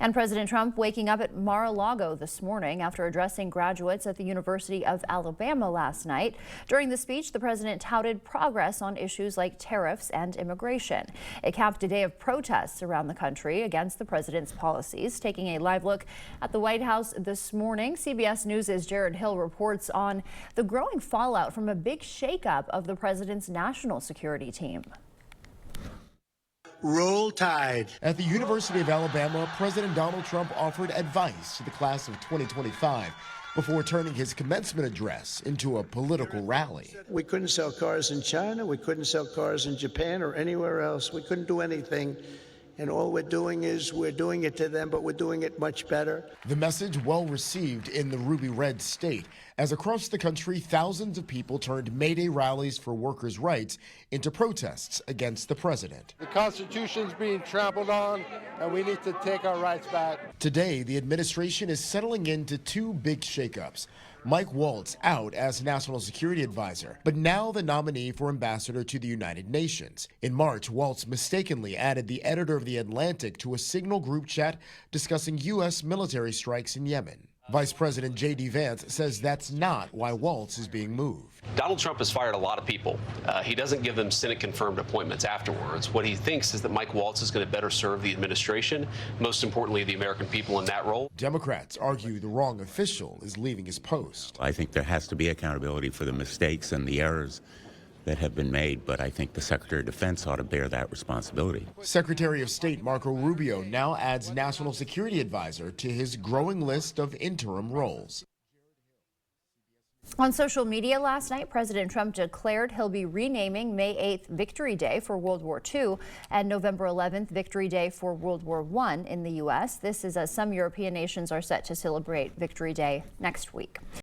And President Trump waking up at Mar-a-Lago this morning after addressing graduates at the University of Alabama last night. During the speech, the president touted progress on issues like tariffs and immigration. It capped a day of protests around the country against the president's policies. Taking a live look at the White House this morning, CBS News' Jared Hill reports on the growing fallout from a big shakeup of the president's national security team. Roll Tide. At the University of Alabama, President Donald Trump offered advice to the class of 2025 before turning his commencement address into a political rally. We couldn't sell cars in China. We couldn't sell cars in Japan or anywhere else. We couldn't do anything. And all we're doing is we're doing it to them, but we're doing it much better. The message well received in the Ruby Red state, as across the country, thousands of people turned May Day rallies for workers' rights into protests against the president. The Constitution's being trampled on, and we need to take our rights back. Today, the administration is settling into two big shakeups. Mike Waltz out as National Security Advisor, but now the nominee for ambassador to the United Nations. In March, Waltz mistakenly added the editor of The Atlantic to a Signal group chat discussing U.S. military strikes in Yemen. Vice President J.D. Vance says that's not why Waltz is being moved. Donald Trump has fired a lot of people. He doesn't give them Senate-confirmed appointments afterwards. What he thinks is that Mike Waltz is going to better serve the administration, most importantly, the American people in that role. Democrats argue the wrong official is leaving his post. I think there has to be accountability for the mistakes and the errors that have been made, but I think the Secretary of Defense ought to bear that responsibility. Secretary of State Marco Rubio now adds National Security Advisor to his growing list of interim roles. On social media last night, President Trump declared he'll be renaming May 8th Victory Day for World War II and November 11th Victory Day for World War I in the U.S. This is as some European nations are set to celebrate Victory Day next week.